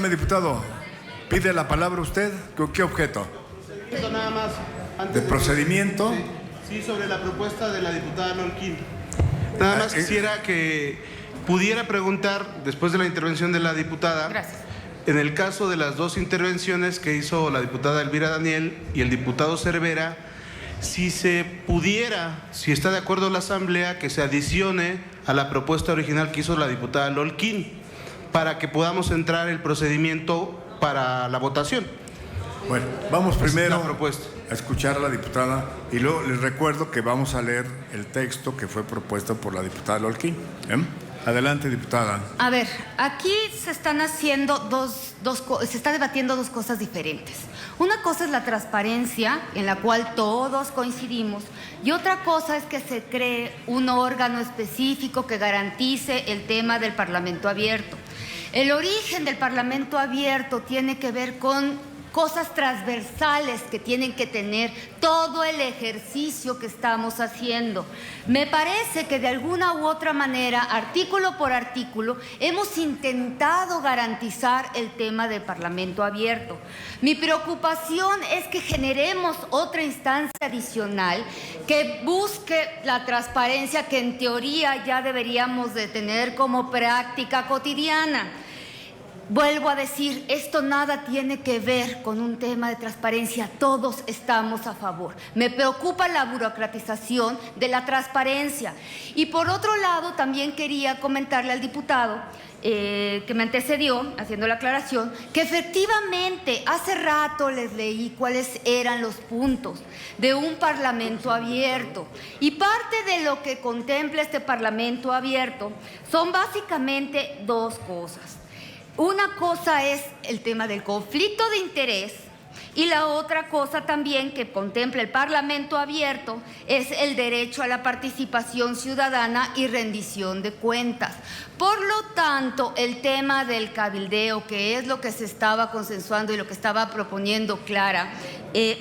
Dígame, diputado, ¿pide la palabra usted? ¿Qué objeto? Esto nada más. ¿De procedimiento? Sí, sobre la propuesta de la diputada Lolquín. Nada más quisiera que pudiera preguntar, después de la intervención de la diputada, Gracias. en el caso de las dos intervenciones que hizo la diputada Elvira Daniel y el diputado Cervera, si se pudiera, si está de acuerdo la Asamblea, que se adicione a la propuesta original que hizo la diputada Lolquín, para que podamos entrar el procedimiento para la votación. Bueno, vamos primero a escuchar a la diputada y luego les recuerdo que vamos a leer el texto que fue propuesto por la diputada Lolquín. Adelante, diputada. A ver, aquí se están haciendo se está debatiendo dos cosas diferentes. Una cosa es la transparencia, en la cual todos coincidimos, y otra cosa es que se cree un órgano específico que garantice el tema del Parlamento abierto. El origen del Parlamento abierto tiene que ver con cosas transversales que tienen que tener todo el ejercicio que estamos haciendo. Me parece que de alguna u otra manera, artículo por artículo, hemos intentado garantizar el tema del Parlamento abierto. Mi preocupación es que generemos otra instancia adicional que busque la transparencia que en teoría ya deberíamos de tener como práctica cotidiana. Vuelvo a decir, esto nada tiene que ver con un tema de transparencia, todos estamos a favor. Me preocupa la burocratización de la transparencia. Y por otro lado, también quería comentarle al diputado que me antecedió, haciendo la aclaración, que efectivamente hace rato les leí cuáles eran los puntos de un Parlamento abierto. Y parte de lo que contempla este Parlamento abierto son básicamente dos cosas. Una cosa es el tema del conflicto de interés y la otra cosa también que contempla el Parlamento abierto es el derecho a la participación ciudadana y rendición de cuentas. Por lo tanto, el tema del cabildeo, que es lo que se estaba consensuando y lo que estaba proponiendo Clara,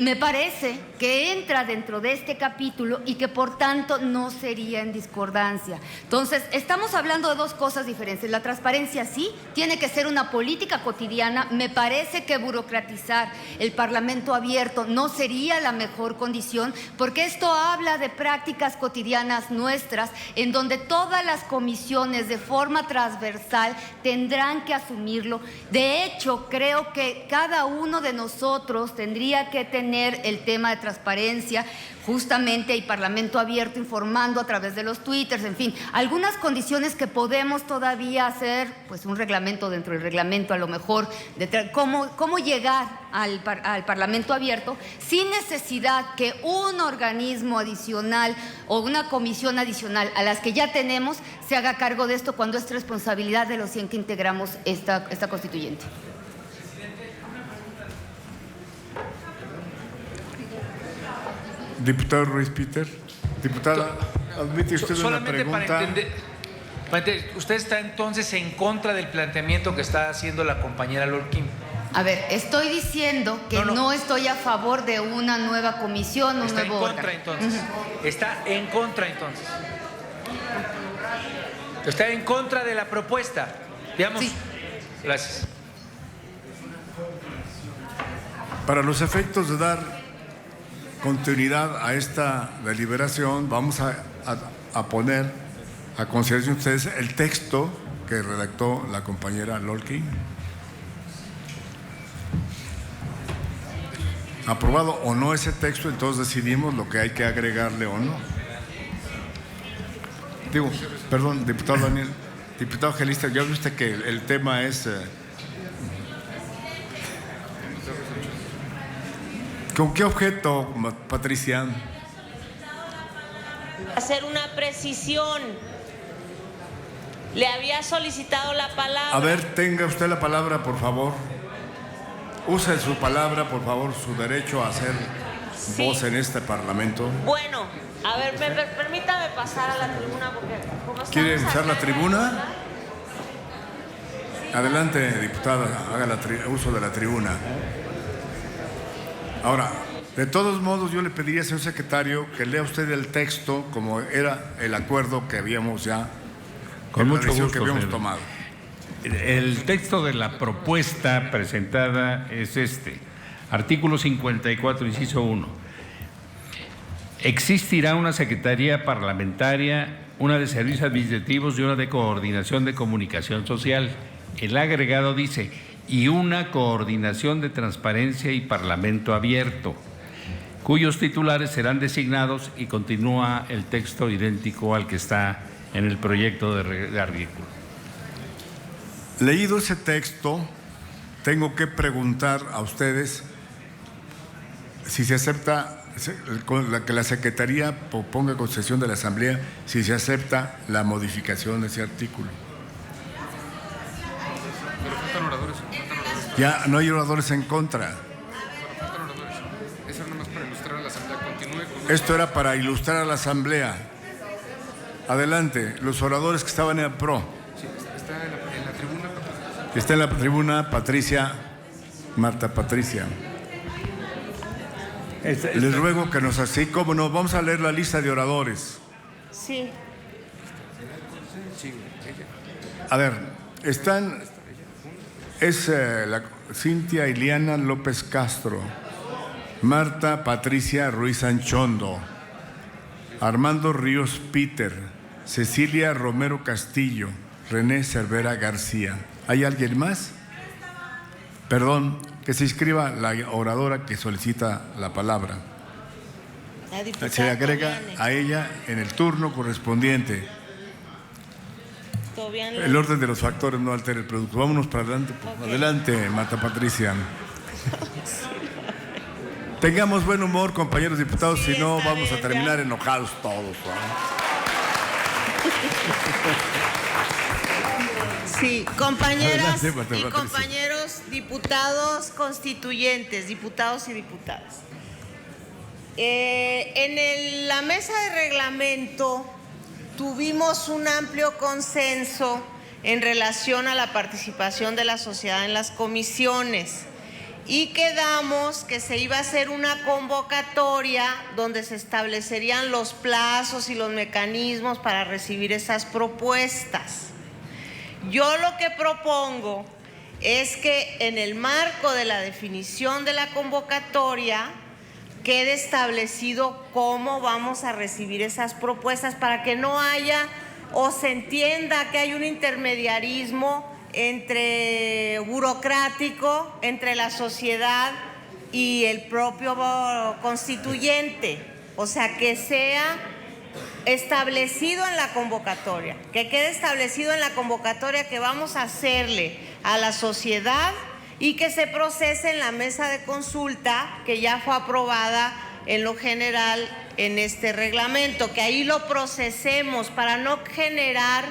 me parece que entra dentro de este capítulo y que por tanto no sería en discordancia. Entonces, estamos hablando de dos cosas diferentes. La transparencia sí, tiene que ser una política cotidiana. Me parece que burocratizar el Parlamento abierto no sería la mejor condición, porque esto habla de prácticas cotidianas nuestras, en donde todas las comisiones de forma transversal tendrán que asumirlo. De hecho, creo que cada uno de nosotros tendría que tener el tema de transparencia, justamente, y Parlamento abierto informando a través de los twitters, en fin, algunas condiciones que podemos todavía hacer, pues un reglamento dentro del reglamento, a lo mejor, de cómo llegar al Parlamento abierto sin necesidad que un organismo adicional o una comisión adicional a las que ya tenemos se haga cargo de esto, cuando es responsabilidad de los 100 que integramos esta constituyente. Diputado Ruiz Peter. Diputada, ¿admite usted una pregunta? Para entender, ¿usted está entonces en contra del planteamiento que está haciendo la compañera Lolquín? A ver, estoy diciendo que no estoy a favor de una nueva comisión, un nuevo órgano. Está en contra, entonces. Está en contra, entonces. Está en contra de la propuesta. Digamos. Sí. Gracias. Para los efectos de dar continuidad a esta deliberación, vamos a poner a consideración de ustedes el texto que redactó la compañera Lolquín. Aprobado o no ese texto, entonces decidimos lo que hay que agregarle o no. Digo, perdón, diputado Daniel, diputado Gelista, ya viste que el tema es... ¿Con qué objeto, Patricia? Hacer una precisión. Le había solicitado la palabra. A ver, tenga usted la palabra, por favor. Use su palabra, por favor, su derecho a hacer voz en este Parlamento. Bueno, a ver, permítame pasar a la tribuna porque como ¿quiere usar la tribuna? Adelante, diputada, haga uso de la tribuna. Ahora, de todos modos, yo le pediría, señor secretario, que lea usted el texto como era el acuerdo que habíamos ya, con mucho gusto, que habíamos señor. tomado. El texto de la propuesta presentada es este. Artículo 54, inciso 1. Existirá una Secretaría Parlamentaria, una de Servicios Administrativos y una de Coordinación de Comunicación Social. El agregado dice, y una Coordinación de Transparencia y Parlamento Abierto, cuyos titulares serán designados, y continúa el texto idéntico al que está en el proyecto de artículo. Leído ese texto, tengo que preguntar a ustedes si se acepta que la Secretaría ponga a concesión de la Asamblea, si se acepta la modificación de ese artículo. Pero faltan oradores. Ya no hay oradores en contra. Pero faltan oradores. Eso nada más para ilustrar a la Asamblea. Continúe con... Esto era para ilustrar a la Asamblea. Adelante, los oradores que estaban en el PRO. Sí, está en la tribuna. Está en la tribuna Marta Patricia. Les ruego que nos así como nos vamos a leer la lista de oradores. Sí. A ver, Cintia Iliana López Castro, Marta Patricia Ruiz Anchondo, Armando Ríos Peter, Cecilia Romero Castillo, René Cervera García. ¿Hay alguien más? Perdón, que se inscriba la oradora que solicita la palabra. Se agrega a ella en el turno correspondiente. El orden de los factores no altera el producto. Vámonos para adelante. Okay. Adelante, Marta Patricia. Tengamos buen humor, compañeros diputados, si no vamos a terminar enojados todos. Sí, compañeras y compañeros diputados constituyentes, diputados y diputadas. En la mesa de reglamento tuvimos un amplio consenso en relación a la participación de la sociedad en las comisiones y quedamos que se iba a hacer una convocatoria donde se establecerían los plazos y los mecanismos para recibir esas propuestas. Yo lo que propongo es que en el marco de la definición de la convocatoria quede establecido cómo vamos a recibir esas propuestas para que no haya o se entienda que hay un intermediarismo entre burocrático, entre la sociedad y el propio constituyente. O sea, que sea establecido en la convocatoria, que quede establecido en la convocatoria que vamos a hacerle a la sociedad y que se procese en la mesa de consulta que ya fue aprobada en lo general en este reglamento, que ahí lo procesemos para no generar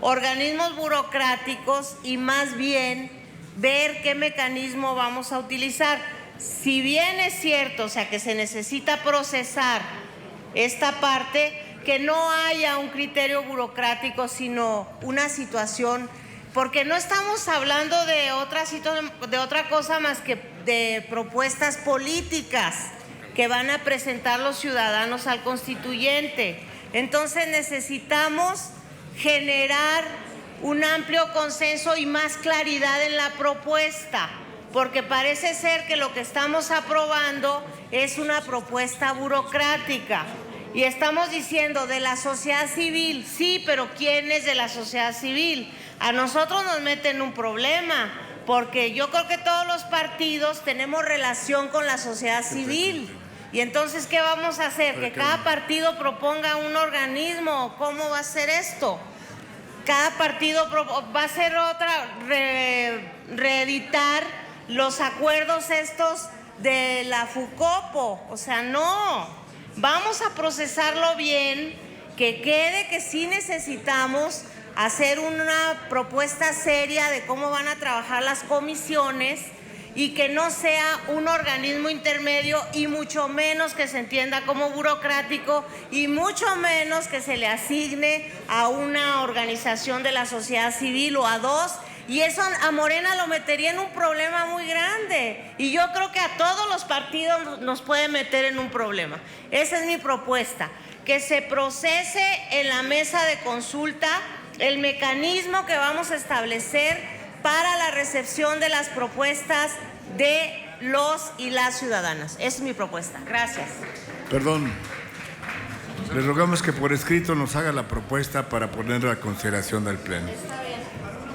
organismos burocráticos y más bien ver qué mecanismo vamos a utilizar. Si bien es cierto, o sea, que se necesita procesar esta parte, que no haya un criterio burocrático, sino una situación, porque no estamos hablando de otra cosa más que de propuestas políticas que van a presentar los ciudadanos al constituyente. Entonces necesitamos generar un amplio consenso y más claridad en la propuesta, porque parece ser que lo que estamos aprobando es una propuesta burocrática. Y estamos diciendo de la sociedad civil, sí, pero ¿quién es de la sociedad civil? A nosotros nos meten un problema, porque yo creo que todos los partidos tenemos relación con la sociedad civil. Y entonces, ¿qué vamos a hacer? ¿Que cada partido proponga un organismo? ¿Cómo va a ser esto? Cada partido va a ser reeditar los acuerdos estos de la FUCOPO. O sea, no. Vamos a procesarlo bien, que quede que sí necesitamos hacer una propuesta seria de cómo van a trabajar las comisiones y que no sea un organismo intermedio y mucho menos que se entienda como burocrático y mucho menos que se le asigne a una organización de la sociedad civil o a dos. Y eso a Morena lo metería en un problema muy grande. Y yo creo que a todos los partidos nos puede meter en un problema. Esa es mi propuesta. Que se procese en la mesa de consulta el mecanismo que vamos a establecer para la recepción de las propuestas de los y las ciudadanas. Esa es mi propuesta. Gracias. Perdón. Le rogamos que por escrito nos haga la propuesta para ponerla a consideración del Pleno. Está bien.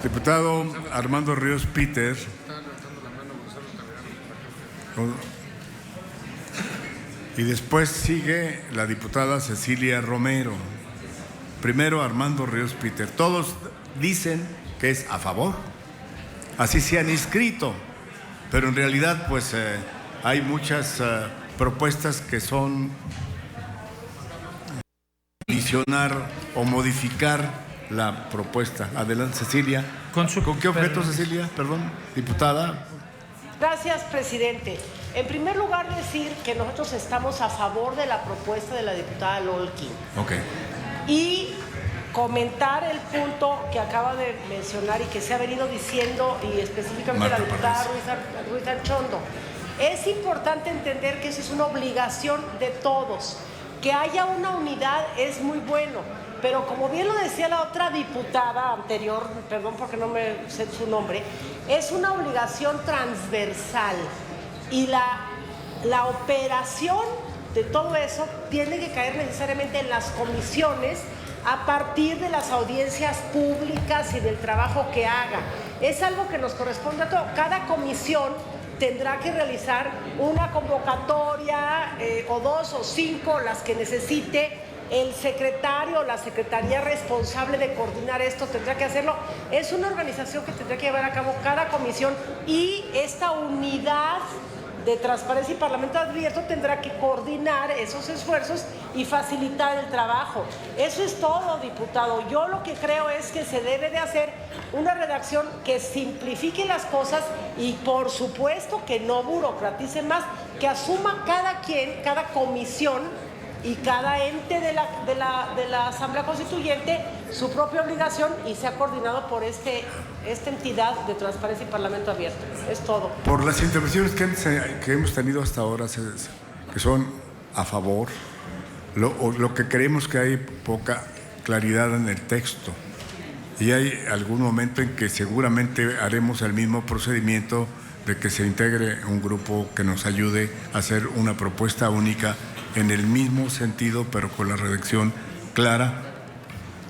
Diputado Armando Ríos Peter. Y después sigue la diputada Cecilia Romero. Primero Armando Ríos Peter. Todos dicen que es a favor. Así se han inscrito. Pero en realidad pues hay muchas propuestas que son adicionar o modificar la propuesta. Adelante, Cecilia. ¿Con qué objeto, Cecilia? Perdón, diputada. Gracias, presidente. En primer lugar, decir que nosotros estamos a favor de la propuesta de la diputada Lolkin. Ok. Y comentar el punto que acaba de mencionar y que se ha venido diciendo, y específicamente la diputada Ruiz Archondo. Es importante entender que eso es una obligación de todos. Que haya una unidad es muy bueno, pero como bien lo decía la otra diputada anterior, perdón porque no me sé su nombre, es una obligación transversal y la operación de todo eso tiene que caer necesariamente en las comisiones a partir de las audiencias públicas y del trabajo que haga. Es algo que nos corresponde a todos. Cada comisión tendrá que realizar una convocatoria o 2 o 5, las que necesite. El secretario o la secretaría responsable de coordinar esto tendrá que hacerlo. Es una organización que tendrá que llevar a cabo cada comisión, y esta unidad de Transparencia y Parlamento Abierto tendrá que coordinar esos esfuerzos y facilitar el trabajo. Eso es todo, diputado. Yo lo que creo es que se debe de hacer una redacción que simplifique las cosas y, por supuesto, que no burocratice más, que asuma cada quien, cada comisión y cada ente de la Asamblea Constituyente su propia obligación, y sea coordinado por esta entidad de Transparencia y Parlamento Abierto. Es todo. Por las intervenciones que hemos tenido hasta ahora, que son a favor, lo que creemos que hay poca claridad en el texto, y hay algún momento en que seguramente haremos el mismo procedimiento de que se integre un grupo que nos ayude a hacer una propuesta única en el mismo sentido, pero con la redacción clara,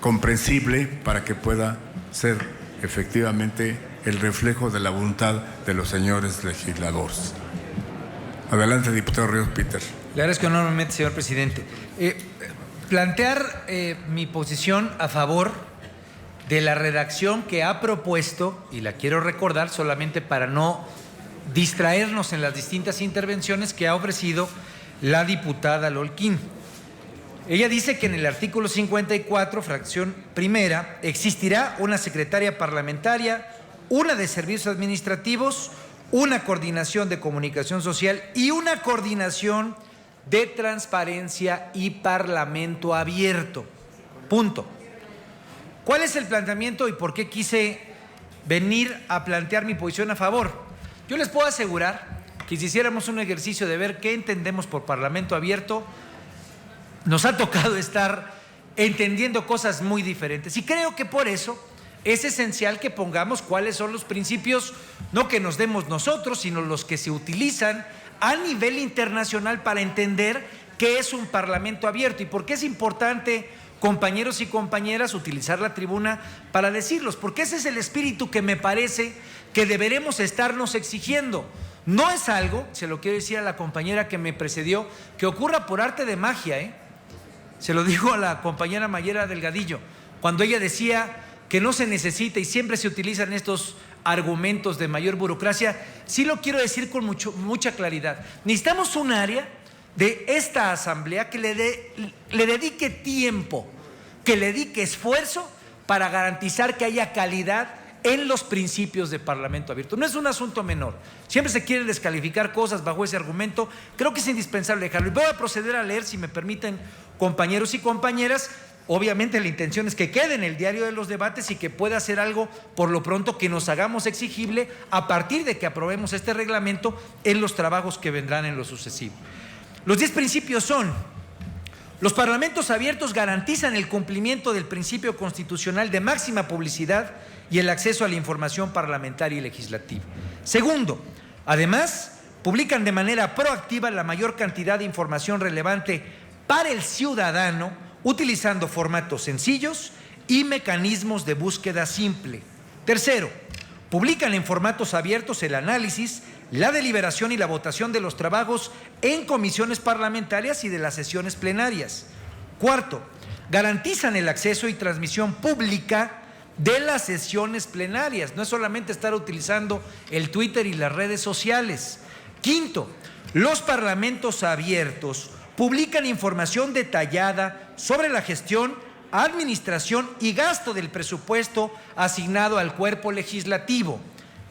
comprensible, para que pueda ser efectivamente el reflejo de la voluntad de los señores legisladores. Adelante, diputado Ríos Peter. Le agradezco enormemente, señor presidente. Plantear mi posición a favor de la redacción que ha propuesto, y la quiero recordar solamente para no distraernos en las distintas intervenciones que ha ofrecido la diputada Lolkin. Ella dice que en el artículo 54, fracción primera, existirá una secretaria parlamentaria, una de servicios administrativos, una coordinación de comunicación social y una coordinación de transparencia y parlamento abierto. Punto. ¿Cuál es el planteamiento y por qué quise venir a plantear mi posición a favor? Yo les puedo asegurar que si hiciéramos un ejercicio de ver qué entendemos por parlamento abierto, nos ha tocado estar entendiendo cosas muy diferentes. Y creo que por eso es esencial que pongamos cuáles son los principios, no que nos demos nosotros, sino los que se utilizan a nivel internacional para entender qué es un parlamento abierto y por qué es importante, compañeros y compañeras, utilizar la tribuna para decirlos, porque ese es el espíritu que me parece que deberemos estarnos exigiendo. No es algo, se lo quiero decir a la compañera que me precedió, que ocurra por arte de magia, Se lo digo a la compañera Mayela Delgadillo, cuando ella decía que no se necesita y siempre se utilizan estos argumentos de mayor burocracia. Sí lo quiero decir con mucha claridad. Necesitamos un área de esta asamblea que le dedique tiempo, que le dedique esfuerzo para garantizar que haya calidad en los principios de parlamento abierto. No es un asunto menor. Siempre se quiere descalificar cosas bajo ese argumento. Creo que es indispensable dejarlo. Y voy a proceder a leer, si me permiten, compañeros y compañeras. Obviamente la intención es que quede en el diario de los debates y que pueda hacer algo por lo pronto que nos hagamos exigible a partir de que aprobemos este reglamento en los trabajos que vendrán en lo sucesivo. Los 10 principios son: Los parlamentos abiertos garantizan el cumplimiento del principio constitucional de máxima publicidad y el acceso a la información parlamentaria y legislativa. Segundo, además, publican de manera proactiva la mayor cantidad de información relevante para el ciudadano, utilizando formatos sencillos y mecanismos de búsqueda simple. Tercero, publican en formatos abiertos el análisis, la deliberación y la votación de los trabajos en comisiones parlamentarias y de las sesiones plenarias. Cuarto, garantizan el acceso y transmisión pública de las sesiones plenarias. No es solamente estar utilizando el Twitter y las redes sociales. Quinto, los parlamentos abiertos publican información detallada sobre la gestión, administración y gasto del presupuesto asignado al cuerpo legislativo.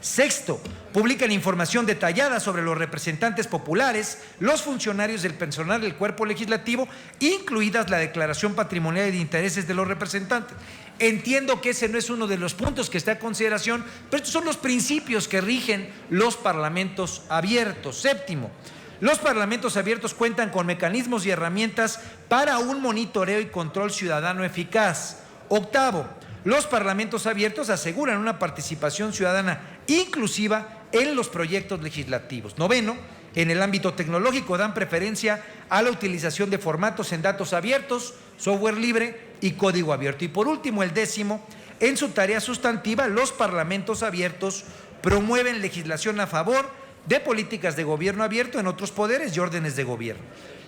Sexto, publican información detallada sobre los representantes populares, los funcionarios del personal del cuerpo legislativo, incluidas la declaración patrimonial y de intereses de los representantes. Entiendo que ese no es uno de los puntos que está a consideración, pero estos son los principios que rigen los parlamentos abiertos. Séptimo, los parlamentos abiertos cuentan con mecanismos y herramientas para un monitoreo y control ciudadano eficaz. Octavo, los parlamentos abiertos aseguran una participación ciudadana inclusiva en los proyectos legislativos. Noveno, en el ámbito tecnológico dan preferencia a la utilización de formatos en datos abiertos, software libre y código abierto. Y por último, el décimo, en su tarea sustantiva, los parlamentos abiertos promueven legislación a favor de políticas de gobierno abierto en otros poderes y órdenes de gobierno.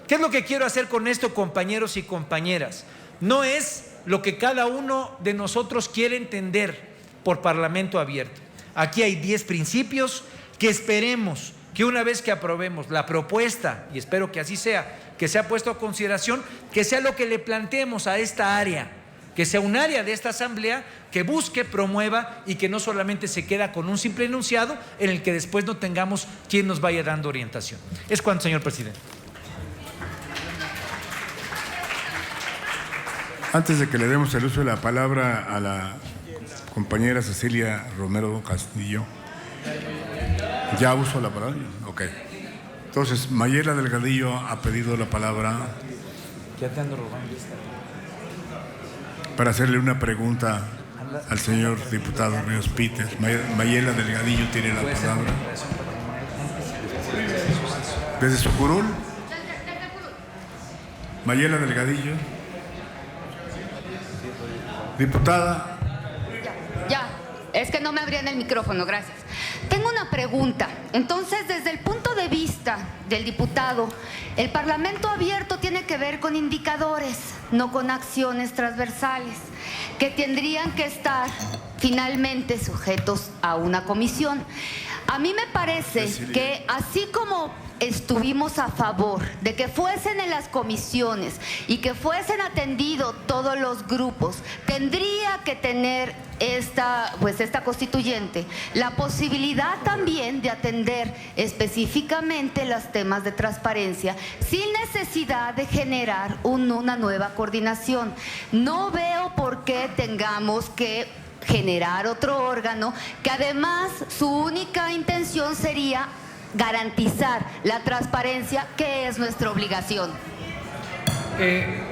¿Qué es lo que quiero hacer con esto, compañeros y compañeras? No es lo que cada uno de nosotros quiere entender por parlamento abierto. Aquí hay 10 principios que esperemos que una vez que aprobemos la propuesta, y espero que así sea, que sea puesto a consideración, que sea lo que le planteemos a esta área, que sea un área de esta asamblea que busque, promueva y que no solamente se queda con un simple enunciado en el que después no tengamos quien nos vaya dando orientación. Es cuanto, señor presidente. Antes de que le demos el uso de la palabra a la compañera Cecilia Romero Castillo, ¿ya uso la palabra? Ok. Entonces, Mayela Delgadillo ha pedido la palabra para hacerle una pregunta al señor diputado Ríos Peters. Mayela Delgadillo tiene la palabra. Desde su curul. Mayela Delgadillo. Diputada. Ya, es que no me abrían el micrófono, gracias. Tengo una pregunta. Entonces, desde el punto de vista del diputado, el Parlamento abierto tiene que ver con indicadores, no con acciones transversales, que tendrían que estar finalmente sujetos a una comisión. A mí me parece que así como estuvimos a favor de que fuesen en las comisiones y que fuesen atendidos todos los grupos, tendría que tener esta constituyente la posibilidad también de atender específicamente los temas de transparencia sin necesidad de generar una nueva coordinación. No veo por qué tengamos que generar otro órgano que además su única intención sería garantizar la transparencia, que es nuestra obligación.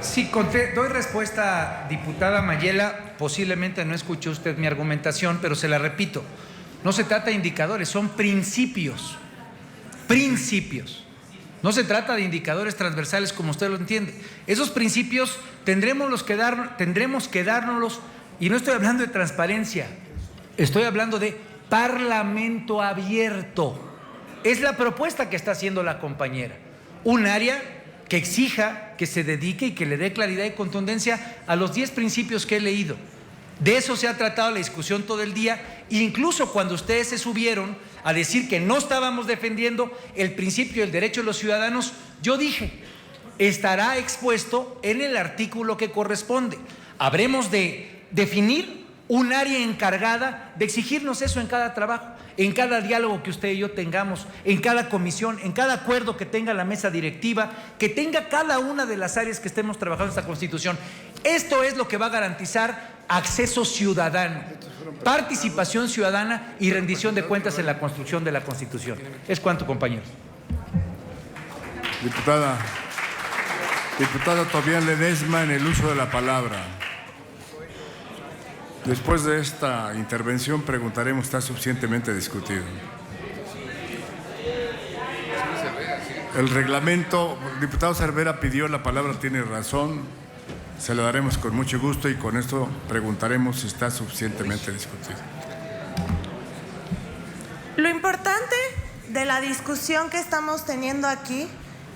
Sí, doy respuesta, diputada Mayela. Posiblemente no escuchó usted mi argumentación, pero se la repito. No se trata de indicadores, son principios. Principios. No se trata de indicadores transversales como usted lo entiende. Esos principios tendremos que dárnoslos, y no estoy hablando de transparencia, estoy hablando de parlamento abierto. Es la propuesta que está haciendo la compañera. Un área que exija, que se dedique y que le dé claridad y contundencia a los 10 principios que he leído. De eso se ha tratado la discusión todo el día, incluso cuando ustedes se subieron a decir que no estábamos defendiendo el principio del derecho de los ciudadanos. Yo dije, estará expuesto en el artículo que corresponde. Habremos de definir un área encargada de exigirnos eso en cada trabajo, en cada diálogo que usted y yo tengamos, en cada comisión, en cada acuerdo que tenga la mesa directiva, que tenga cada una de las áreas que estemos trabajando en esta Constitución. Esto es lo que va a garantizar acceso ciudadano, participación ciudadana y rendición de cuentas en la construcción de la Constitución. Es cuanto, compañeros. Diputada. Diputado Tobián Ledesma, en el uso de la palabra. Después de esta intervención preguntaremos, ¿está suficientemente discutido? El reglamento, el diputado Cervera pidió la palabra, tiene razón, se la daremos con mucho gusto y con esto preguntaremos si está suficientemente discutido. Lo importante de la discusión que estamos teniendo aquí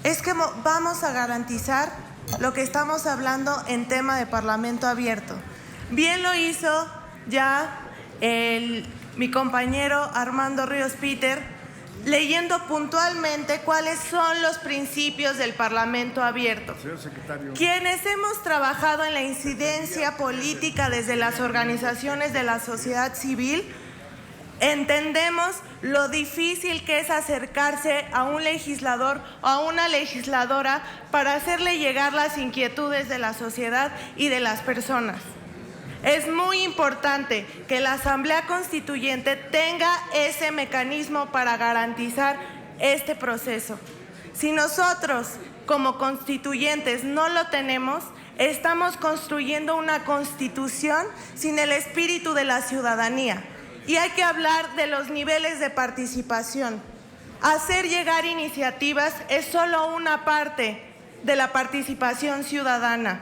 es que vamos a garantizar lo que estamos hablando en tema de Parlamento abierto. Bien lo hizo ya mi compañero Armando Ríos Peter, leyendo puntualmente cuáles son los principios del Parlamento abierto. Señor secretario. Quienes hemos trabajado en la incidencia política desde las organizaciones de la sociedad civil, entendemos lo difícil que es acercarse a un legislador o a una legisladora para hacerle llegar las inquietudes de la sociedad y de las personas. Es muy importante que la Asamblea Constituyente tenga ese mecanismo para garantizar este proceso. Si nosotros, como constituyentes, no lo tenemos, estamos construyendo una constitución sin el espíritu de la ciudadanía. Y hay que hablar de los niveles de participación. Hacer llegar iniciativas es solo una parte de la participación ciudadana.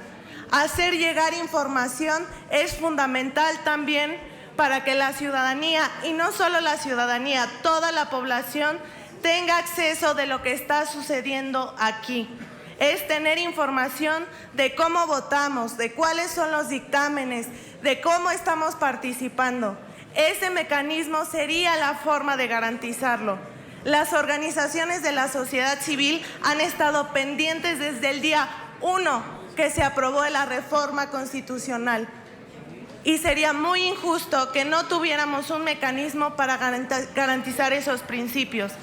Hacer llegar información es fundamental también para que la ciudadanía, y no solo la ciudadanía, toda la población tenga acceso de lo que está sucediendo aquí. Es tener información de cómo votamos, de cuáles son los dictámenes, de cómo estamos participando. Ese mecanismo sería la forma de garantizarlo. Las organizaciones de la sociedad civil han estado pendientes desde el día 1 que se aprobó la reforma constitucional. Y sería muy injusto que no tuviéramos un mecanismo para garantizar esos principios.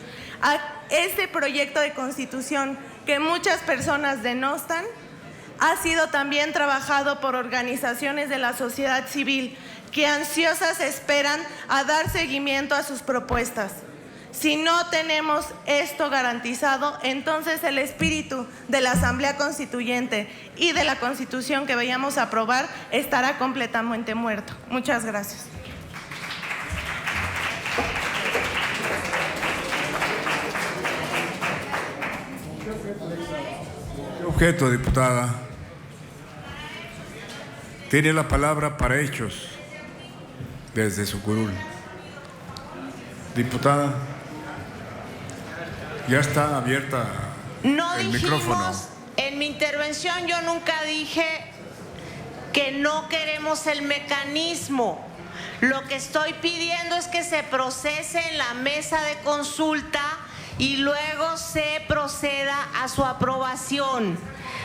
Este proyecto de constitución que muchas personas denostan ha sido también trabajado por organizaciones de la sociedad civil que ansiosas esperan a dar seguimiento a sus propuestas. Si no tenemos esto garantizado, entonces el espíritu de la Asamblea Constituyente y de la Constitución que vayamos a aprobar estará completamente muerto. Muchas gracias. ¿Qué objeto, diputada? Tiene la palabra para hechos desde su curul. Diputada. Ya está abierta el micrófono. En mi intervención yo nunca dije que no queremos el mecanismo. Lo que estoy pidiendo es que se procese en la mesa de consulta y luego se proceda a su aprobación.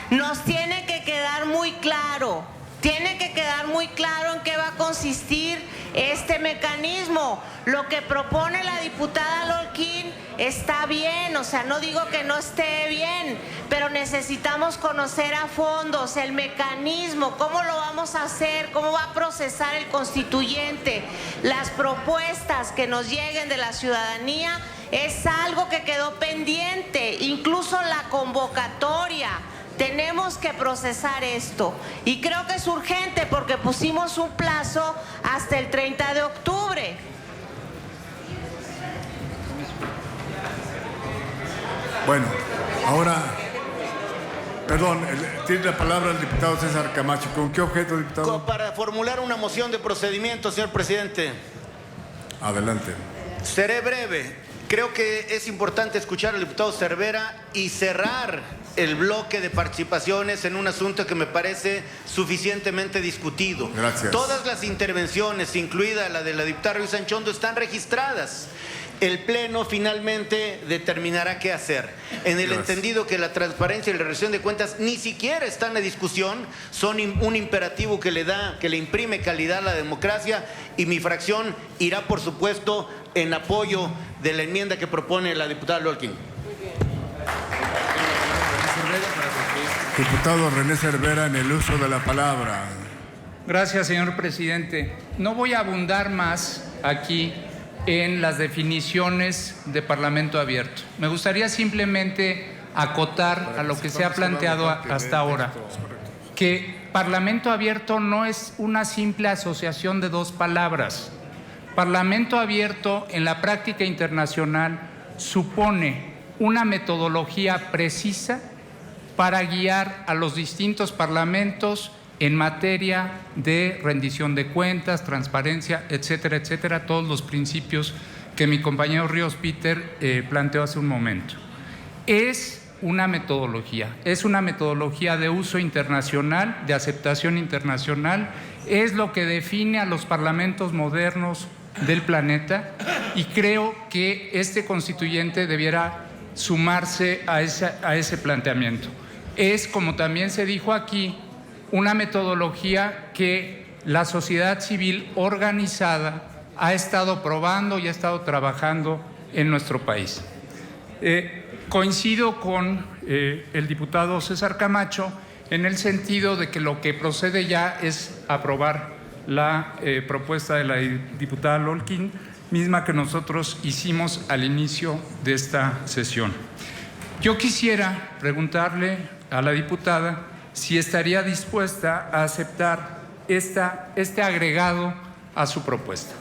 Nos tiene que quedar muy claro. Tiene que quedar muy claro en qué va a consistir este mecanismo. Lo que propone la diputada Lorquín está bien, o sea, no digo que no esté bien, pero necesitamos conocer a fondo el mecanismo, cómo lo vamos a hacer, cómo va a procesar el constituyente. Las propuestas que nos lleguen de la ciudadanía es algo que quedó pendiente, incluso la convocatoria. Tenemos que procesar esto y creo que es urgente porque pusimos un plazo hasta el 30 de octubre. Bueno, ahora, perdón, tiene la palabra el diputado César Camacho. ¿Con qué objeto, diputado? Para formular una moción de procedimiento, señor presidente. Adelante. Seré breve. Creo que es importante escuchar al diputado Cervera y cerrar el bloque de participaciones en un asunto que me parece suficientemente discutido. Gracias. Todas las intervenciones, incluida la de la diputada Ruiz Anchondo, están registradas. El Pleno finalmente determinará qué hacer. En el entendido que la transparencia y la rendición de cuentas ni siquiera están en discusión, son un imperativo que le imprime calidad a la democracia, y mi fracción irá, por supuesto, en apoyo de la enmienda que propone la diputada Lorquín. Diputado René Cervera, en el uso de la palabra. Gracias, señor presidente. No voy a abundar más aquí en las definiciones de Parlamento abierto. Me gustaría simplemente acotar a lo que se ha planteado hasta ahora, que Parlamento Abierto no es una simple asociación de dos palabras. Parlamento Abierto en la práctica internacional supone una metodología precisa para guiar a los distintos parlamentos en materia de rendición de cuentas, transparencia, etcétera, etcétera, todos los principios que mi compañero Ríos Peter planteó hace un momento. Es una metodología de uso internacional, de aceptación internacional, es lo que define a los parlamentos modernos del planeta, y creo que este constituyente debiera sumarse a ese planteamiento. Es, como también se dijo aquí, una metodología que la sociedad civil organizada ha estado probando y ha estado trabajando en nuestro país. Coincido con el diputado César Camacho en el sentido de que lo que procede ya es aprobar la propuesta de la diputada Lolkin, misma que nosotros hicimos al inicio de esta sesión. Yo quisiera preguntarle a la diputada si estaría dispuesta a aceptar este agregado a su propuesta.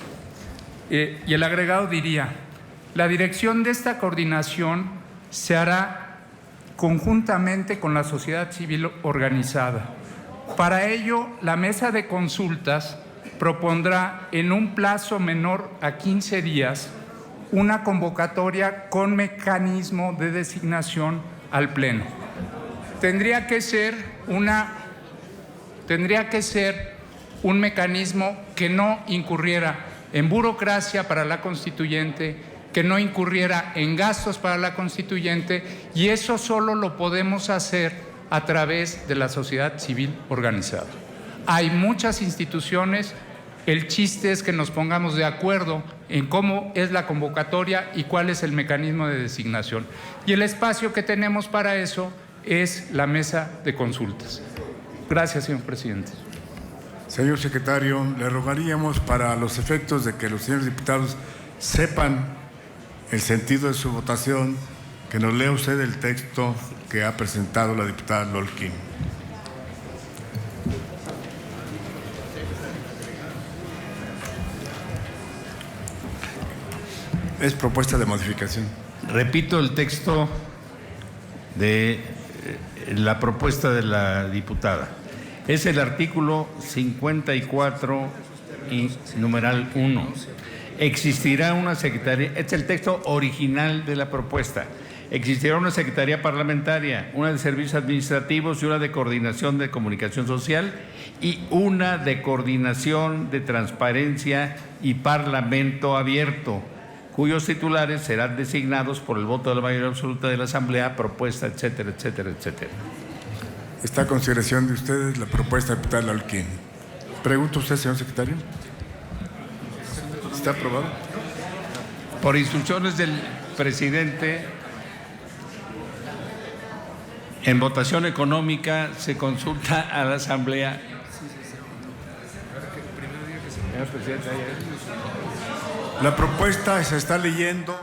Y el agregado diría: la dirección de esta coordinación se hará conjuntamente con la sociedad civil organizada. Para ello, la mesa de consultas propondrá en un plazo menor a 15 días una convocatoria con mecanismo de designación al Pleno. Tendría que ser un mecanismo que no incurriera en burocracia para la constituyente, que no incurriera en gastos para la constituyente, y eso solo lo podemos hacer a través de la sociedad civil organizada. Hay muchas instituciones, el chiste es que nos pongamos de acuerdo en cómo es la convocatoria y cuál es el mecanismo de designación. Y el espacio que tenemos para eso es la mesa de consultas. Gracias, señor presidente. Señor secretario, le rogaríamos, para los efectos de que los señores diputados sepan el sentido de su votación, que nos lea usted el texto que ha presentado la diputada Lolkin. Es propuesta de modificación. Repito el texto de la propuesta de la diputada. Es el artículo 54 y numeral 1. Existirá una secretaría, este es el texto original de la propuesta. Existirá una secretaría parlamentaria, una de servicios administrativos y una de coordinación de comunicación social y una de coordinación de transparencia y parlamento abierto, cuyos titulares serán designados por el voto de la mayoría absoluta de la Asamblea, propuesta, etcétera, etcétera, etcétera. Está a consideración de ustedes la propuesta de diputada Lolkin. ¿Pregunta usted, señor secretario? ¿Está aprobado? Por instrucciones del presidente, en votación económica se consulta a la Asamblea. La propuesta se está leyendo.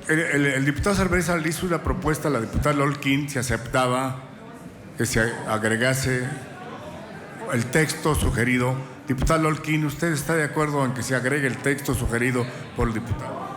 El diputado Cerveza le hizo una propuesta a la diputada Lolkin, se aceptaba que se agregase el texto sugerido. Diputada Lolkin, ¿usted está de acuerdo en que se agregue el texto sugerido por el diputado?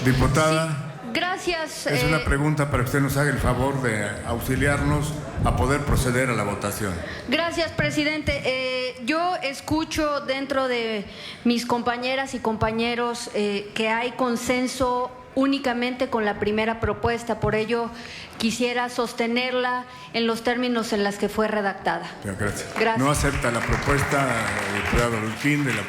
Diputada. Sí, gracias. Es una pregunta para que usted nos haga el favor de auxiliarnos a poder proceder a la votación. Gracias, presidente. Yo escucho dentro de mis compañeras y compañeros que hay consenso únicamente con la primera propuesta, por ello quisiera sostenerla en los términos en los que fue redactada. Gracias. Gracias. No acepta la propuesta del diputado Lolkin de la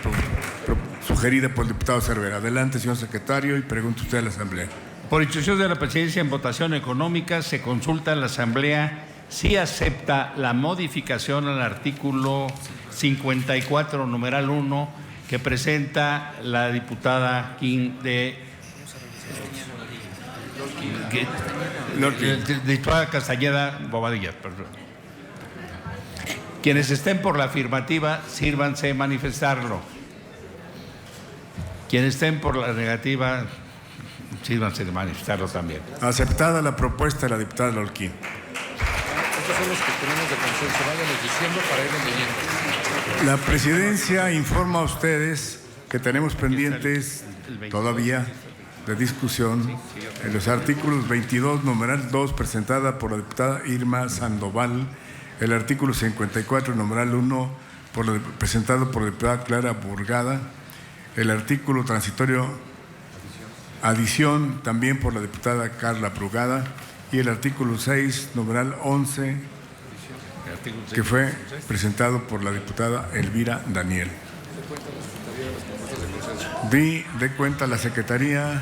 sugerida por el diputado Cervera. Adelante, señor secretario, y pregunte usted a la Asamblea. Por instrucción de la presidencia, en votación económica se consulta a la Asamblea si acepta la modificación al artículo 54, numeral 1, que presenta la diputada King de diputada Castañeda Bobadilla. Perdón. Quienes estén por la afirmativa, sírvanse manifestarlo. Quienes estén por la negativa, sírvanse de manifestarlo también. Aceptada la propuesta de la diputada Lorquín. Estos son los que tenemos de consenso. Váyanos diciendo para ir leyendo. La presidencia informa a ustedes que tenemos pendientes todavía de discusión en los artículos 22, numeral 2, presentada por la diputada Irma Sandoval, el artículo 54, numeral 1, presentado por la diputada Clara Brugada, el artículo transitorio adición también por la diputada Carla Brugada y el artículo 6, numeral 11, que fue presentado por la diputada Elvira Daniel. De cuenta la Secretaría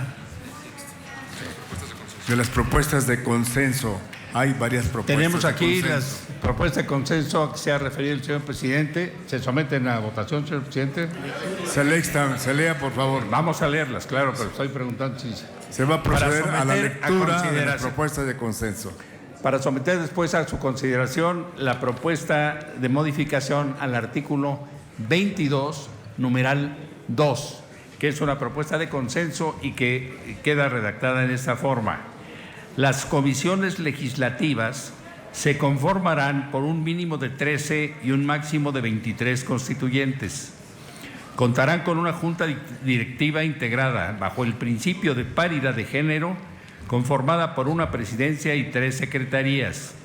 de las propuestas de consenso. Hay varias propuestas. Tenemos aquí de las propuestas de consenso a que se ha referido el señor presidente. ¿Se someten a votación, señor presidente? Se lea, por favor. Vamos a leerlas, claro, pero estoy preguntando si se va a proceder a la lectura de las propuestas de consenso. Para someter después a su consideración la propuesta de modificación al artículo 22, numeral 2, que es una propuesta de consenso y que queda redactada en esta forma. Las comisiones legislativas se conformarán por un mínimo de 13 y un máximo de 23 constituyentes. Contarán con una junta directiva integrada bajo el principio de paridad de género, conformada por una presidencia y 3 secretarías.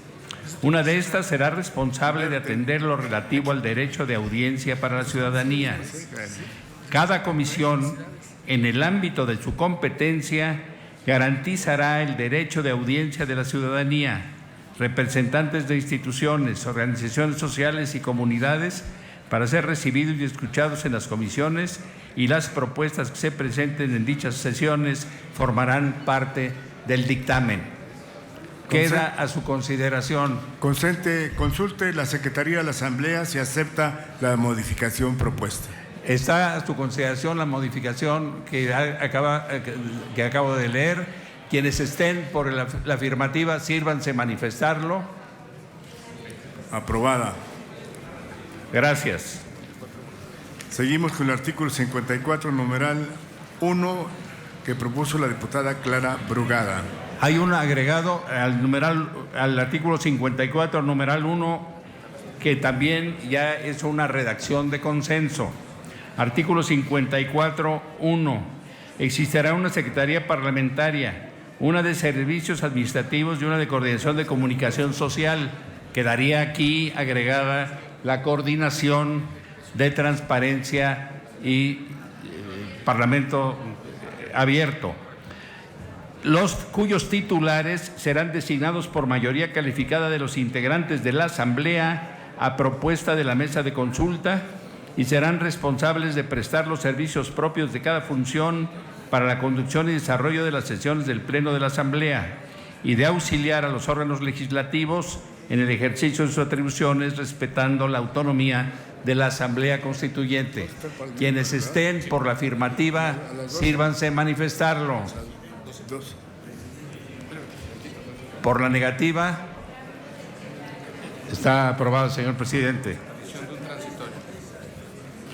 Una de estas será responsable de atender lo relativo al derecho de audiencia para la ciudadanía. Cada comisión, en el ámbito de su competencia, garantizará el derecho de audiencia de la ciudadanía, representantes de instituciones, organizaciones sociales y comunidades para ser recibidos y escuchados en las comisiones, y las propuestas que se presenten en dichas sesiones formarán parte del dictamen. Queda a su consideración. Consulte la Secretaría de la Asamblea si acepta la modificación propuesta. Está a su consideración la modificación que acabo de leer. Quienes estén por la afirmativa, sírvanse manifestarlo. Aprobada. Gracias. Seguimos con el artículo 54, numeral 1, que propuso la diputada Clara Brugada. Hay un agregado al artículo 54, numeral 1, que también ya es una redacción de consenso. Artículo 54.1. Existirá una Secretaría Parlamentaria, una de Servicios Administrativos y una de Coordinación de Comunicación Social. Quedaría aquí agregada la Coordinación de Transparencia y Parlamento Abierto, cuyos titulares serán designados por mayoría calificada de los integrantes de la Asamblea a propuesta de la Mesa de Consulta, y serán responsables de prestar los servicios propios de cada función para la conducción y desarrollo de las sesiones del Pleno de la Asamblea y de auxiliar a los órganos legislativos en el ejercicio de sus atribuciones, respetando la autonomía de la Asamblea Constituyente. Quienes estén por la afirmativa, sírvanse manifestarlo. Por la negativa, está aprobado, señor presidente.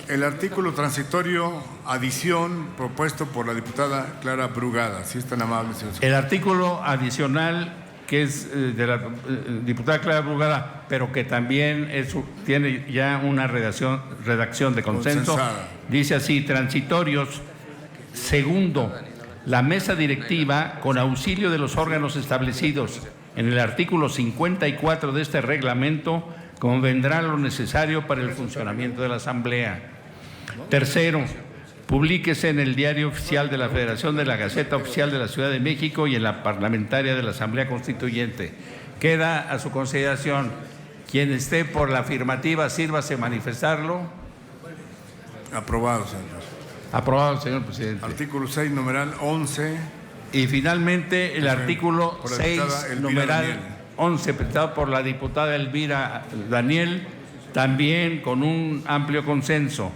El artículo transitorio, adición, propuesto por la diputada Clara Brugada. Si es tan amable, señor. El artículo adicional, que es de la diputada Clara Brugada, pero que también tiene ya una redacción de consenso, consensada. Dice así: transitorios. Segundo, la mesa directiva, con auxilio de los órganos establecidos en el artículo 54 de este reglamento, convendrá lo necesario para el funcionamiento de la Asamblea. Tercero, publíquese en el Diario Oficial de la Federación, de la Gaceta Oficial de la Ciudad de México y en la Parlamentaria de la Asamblea Constituyente. Queda a su consideración. Quien esté por la afirmativa, sírvase manifestarlo. Aprobado, señor. Aprobado, señor presidente. Artículo 6, numeral 11. Y finalmente el artículo 6, numeral 11, presentado por la diputada Elvira Daniel, también con un amplio consenso.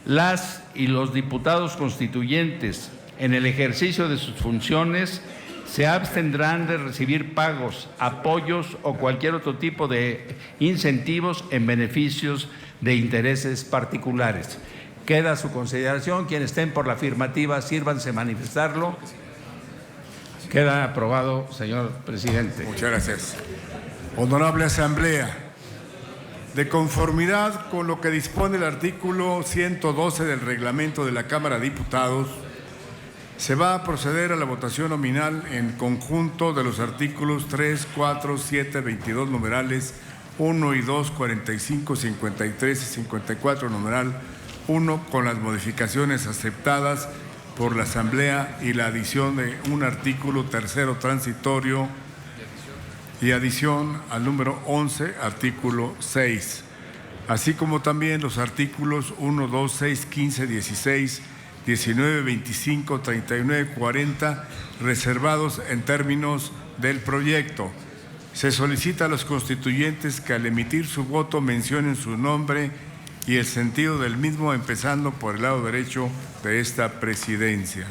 Las y los diputados constituyentes, en el ejercicio de sus funciones, se abstendrán de recibir pagos, apoyos o cualquier otro tipo de incentivos en beneficios de intereses particulares. Queda a su consideración. Quienes estén por la afirmativa, sírvanse manifestarlo. Queda aprobado, señor presidente. Muchas gracias. Honorable Asamblea, de conformidad con lo que dispone el artículo 112 del reglamento de la Cámara de Diputados, se va a proceder a la votación nominal en conjunto de los artículos 3, 4, 7, 22 numerales 1 y 2, 45, 53 y 54 numeral 1 con las modificaciones aceptadas por la Asamblea y la adición de un artículo tercero transitorio y adición al número 11, artículo 6, así como también los artículos 1, 2, 6, 15, 16, 19, 25, 39, 40, reservados en términos del proyecto. Se solicita a los constituyentes que al emitir su voto mencionen su nombre y el sentido del mismo, empezando por el lado derecho de esta presidencia.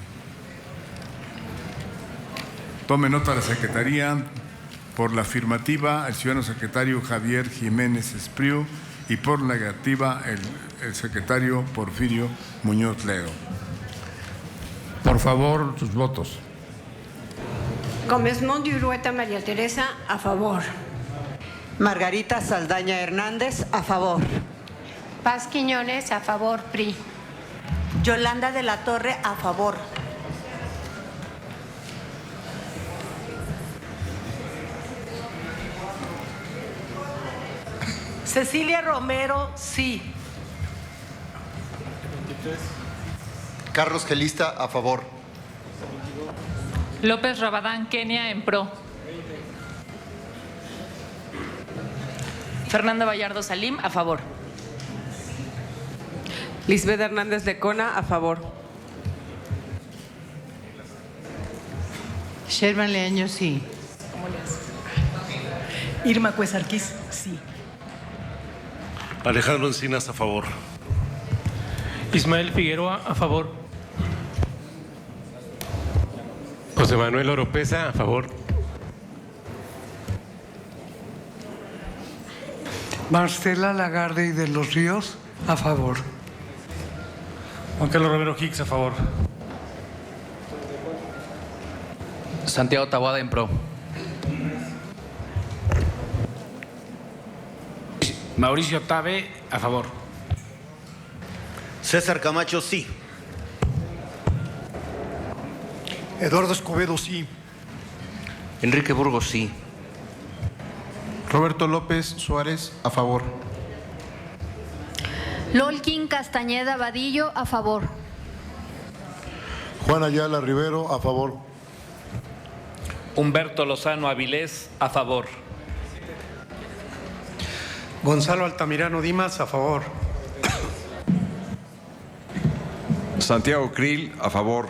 Tome nota la Secretaría. Por la afirmativa, el ciudadano secretario Javier Jiménez Espriu, y por la negativa, el secretario Porfirio Muñoz Ledo. Por favor, sus votos. Gómez Mondi Urueta María Teresa, a favor. Margarita Saldaña Hernández, a favor. Paz Quiñones, a favor, PRI. Yolanda de la Torre, a favor. Cecilia Romero, sí. Carlos Gelista, a favor. López Rabadán Kenia, en pro. Fernando Vallardo Salim, a favor. Lisbeth Hernández Lecona, a favor. Sherman Leaño, sí. Irma Cuesarquís, sí. Alejandro Encinas, a favor. Ismael Figueroa, a favor. José Manuel Oropesa, a favor. Marcela Lagarde y de los Ríos, a favor. Juan Carlos Romero Hicks, a favor. Santiago Taboada, en pro. Mauricio Tabe, a favor. César Camacho, sí. Eduardo Escobedo, sí. Enrique Burgos, sí. Roberto López Suárez, a favor. Lolkin Castañeda Vadillo, a favor. Juan Ayala Rivero, a favor. Humberto Lozano Avilés, a favor. Gonzalo Altamirano Dimas, a favor. Santiago Krill, a favor.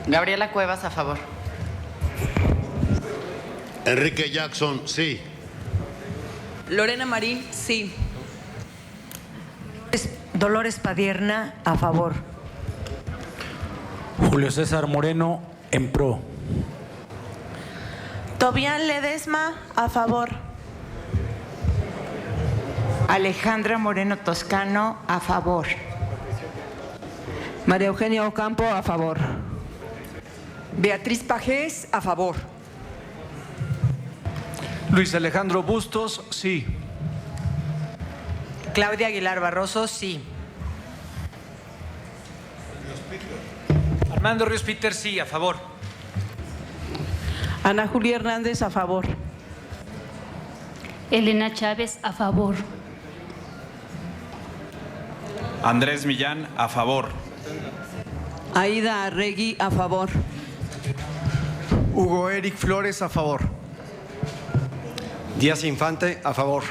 Gabriela Cuevas, a favor. Enrique Jackson, sí. Lorena Marín, sí. Dolores Padierna, a favor. Julio César Moreno, en pro. Tobián Ledesma, a favor. Alejandra Moreno Toscano, a favor. María Eugenia Ocampo, a favor. Beatriz Pajés, a favor. Luis Alejandro Bustos, sí. Claudia Aguilar Barroso, sí. Armando Ríos Peter, sí, a favor. Ana Julia Hernández, a favor. Elena Chávez, a favor. Andrés Millán, a favor. Aida Arregui, a favor. Hugo Eric Flores, a favor. Díaz Infante, a favor.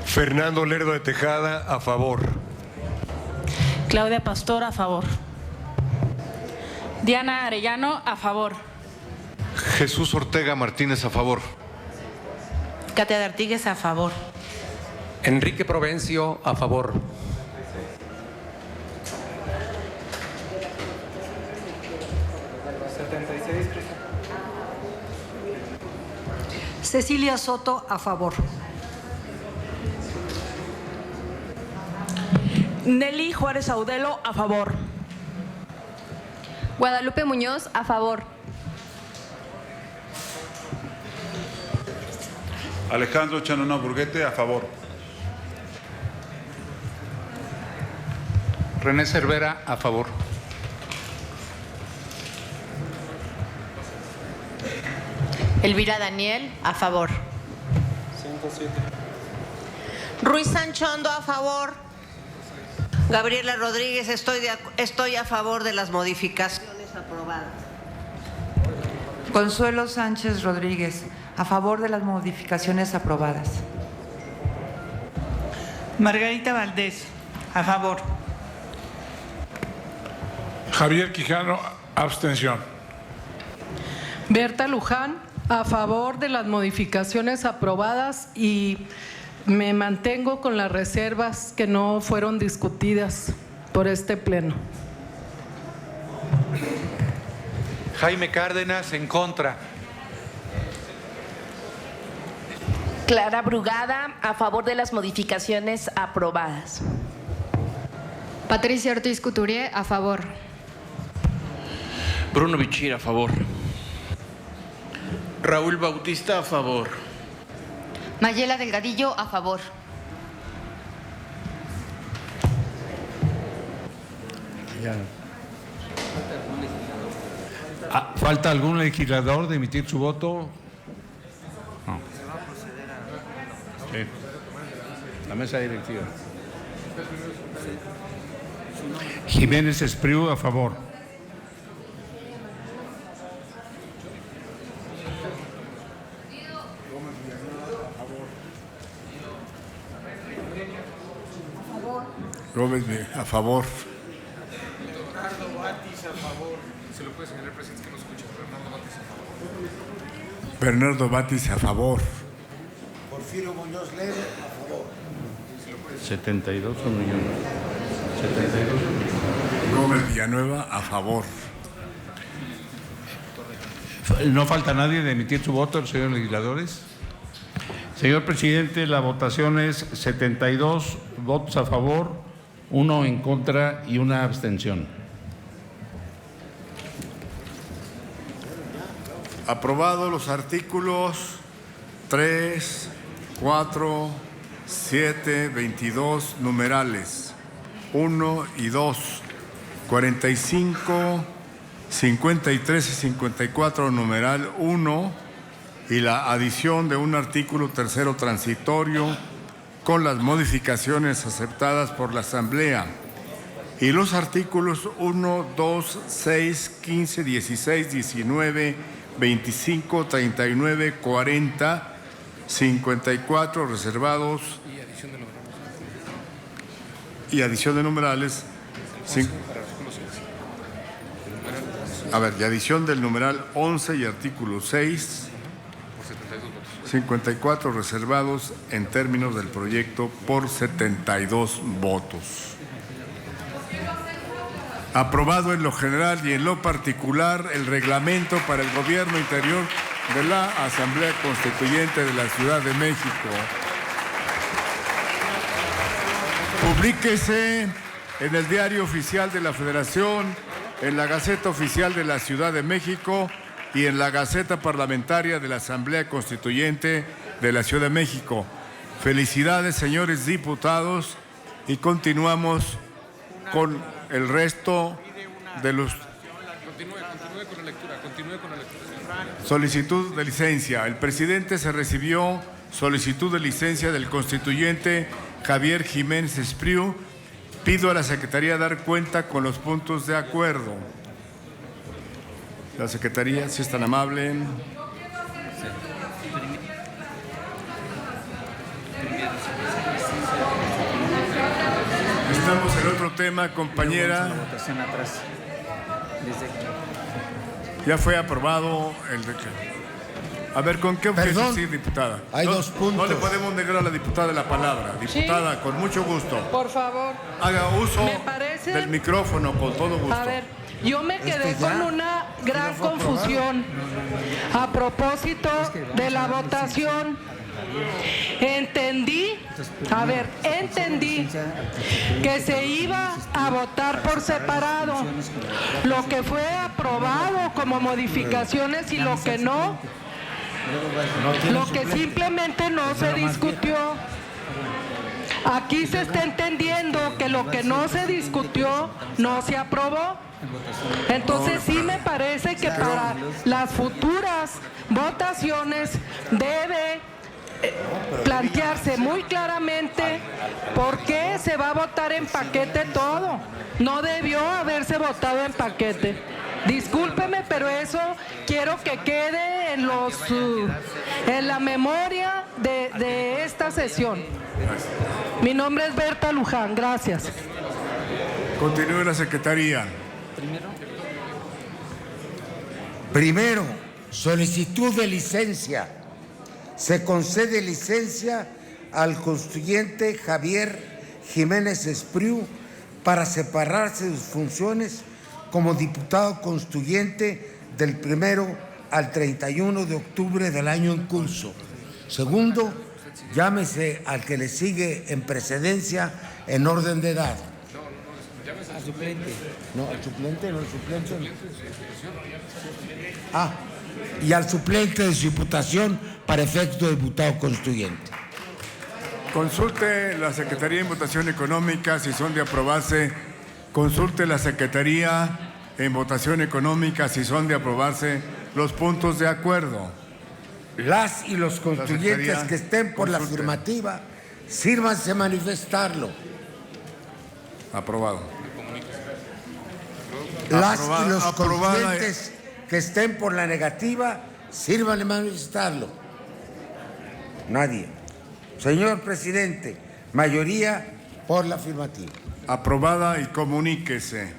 Fernando Lerdo de Tejada, a favor. Claudia Pastor, a favor. Diana Arellano, a favor. Jesús Ortega Martínez, a favor. Katia de Artigues, a favor. Enrique Provencio, a favor. Cecilia Soto, a favor. Nelly Juárez Audelo, a favor. Guadalupe Muñoz, a favor. Alejandro Chanona Burguete, a favor. René Cervera, a favor. Elvira Daniel, a favor. 107. Ruiz Sanchondo, a favor. Gabriela Rodríguez, estoy a favor de las modificaciones aprobadas. Consuelo Sánchez Rodríguez, a favor de las modificaciones aprobadas. Margarita Valdés, a favor. Javier Quijano, abstención. Berta Luján, a favor de las modificaciones aprobadas y me mantengo con las reservas que no fueron discutidas por este pleno. Jaime Cárdenas, en contra. Clara Brugada, a favor de las modificaciones aprobadas. Patricia Ortiz Couturier, a favor. Bruno Bichir, a favor. Raúl Bautista, a favor. Mayela Delgadillo, a favor. ¿Falta algún legislador de emitir su voto? No. Sí. La mesa directiva. Jiménez Espriu, a favor. Gómez, a favor. Bernardo Batis, a favor. Se lo puede señalar, presidente, que no escucha. Bernardo Batis, a favor. Bernardo Batis, a favor. Porfirio Muñoz Ledo, a favor. 72 o millones. 72. Gómez Villanueva, a favor. ¿No falta nadie de emitir su voto, los señores legisladores? Señor presidente, la votación es 72 votos a favor, 1 en contra y 1 abstención. Aprobado los artículos 3, 4, 7, 22, numerales 1 y 2, 45, 53 y 54, numeral 1, y la adición de un artículo tercero transitorio con las modificaciones aceptadas por la Asamblea, y los artículos 1, 2, 6, 15, 16, 19, 25, 39, 40, 54 reservados y adición de numerales. Y adición del numeral 11 y artículo 6. 54 reservados en términos del proyecto por 72 votos. Aprobado en lo general y en lo particular el reglamento para el gobierno interior de la Asamblea Constituyente de la Ciudad de México. Publíquese en el Diario Oficial de la Federación, en la Gaceta Oficial de la Ciudad de México y en la Gaceta Parlamentaria de la Asamblea Constituyente de la Ciudad de México. Felicidades, señores diputados, y continuamos con el resto de los... Continúe con la lectura. Solicitud de licencia. El presidente se recibió solicitud de licencia del constituyente Javier Jiménez Espriu. Pido a la Secretaría dar cuenta con los puntos de acuerdo. La Secretaría, si es tan amable. Estamos en otro tema, compañera. Ya fue aprobado el decreto. A ver, ¿con qué objeto sí, diputada? Hay dos puntos. No le podemos negar a la diputada la palabra. Diputada, con mucho gusto. Por favor. Haga uso parece... del micrófono, con todo gusto. A ver, yo me quedé con una gran confusión a propósito de la votación. Entendí A ver, entendí que se iba a votar por separado lo que fue aprobado como modificaciones y lo que no, lo que simplemente no se discutió. Aquí se está entendiendo que lo que no se discutió no se aprobó. Entonces sí me parece que para las futuras votaciones debe plantearse muy claramente por qué se va a votar en paquete todo. No debió haberse votado en paquete. Discúlpeme, pero eso quiero que quede en la memoria de esta sesión. Mi nombre es Berta Luján, gracias. Continúe la secretaría. Primero, solicitud de licencia. Se concede licencia al constituyente Javier Jiménez Espriu para separarse de sus funciones como diputado constituyente del 1 al 31 de octubre del año en curso. Segundo, llámese al que le sigue en precedencia en orden de edad. Al suplente. No, al suplente, no al suplente. Y al suplente de su diputación para efecto de diputado constituyente. Consulte la Secretaría en votación económica si son de aprobarse. Consulte la Secretaría en votación económica si son de aprobarse los puntos de acuerdo. Las y los constituyentes que estén por la afirmativa, sírvanse a manifestarlo. Aprobado. Las y los constituyentes que estén por la negativa, sírvanle a manifestarlo. Nadie. Señor presidente, mayoría por la afirmativa. Aprobada y comuníquese.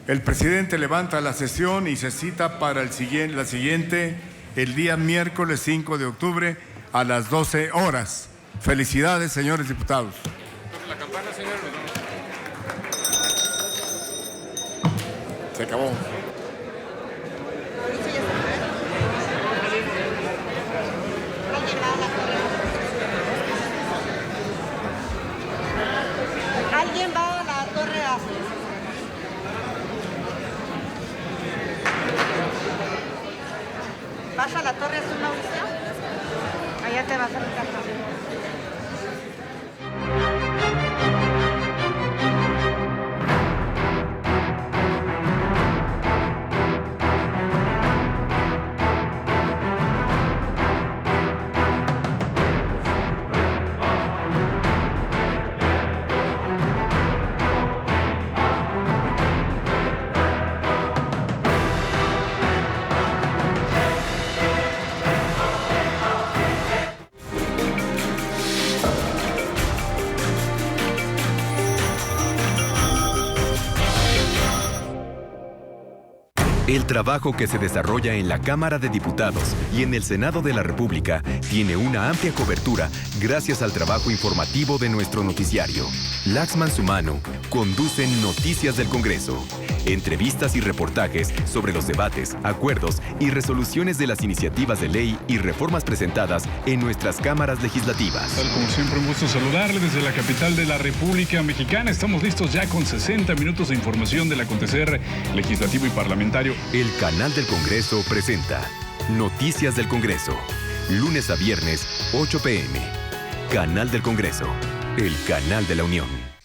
El presidente levanta la sesión y se cita para la siguiente, el día miércoles 5 de octubre a las 12 horas. Felicidades, señores diputados. La campana, señor. Se acabó. ¿Alguien va a la torre a... ¿Vas a la torre azul, Mauricio? Allá te vas a mi casa. El trabajo que se desarrolla en la Cámara de Diputados y en el Senado de la República tiene una amplia cobertura gracias al trabajo informativo de nuestro noticiario. Laxman Sumano conduce Noticias del Congreso. Entrevistas y reportajes sobre los debates, acuerdos y resoluciones de las iniciativas de ley y reformas presentadas en nuestras cámaras legislativas. Como siempre, un gusto saludarle desde la capital de la República Mexicana. Estamos listos ya con 60 minutos de información del acontecer legislativo y parlamentario. El Canal del Congreso presenta Noticias del Congreso. Lunes a viernes, 8 p.m. Canal del Congreso, el canal de la Unión.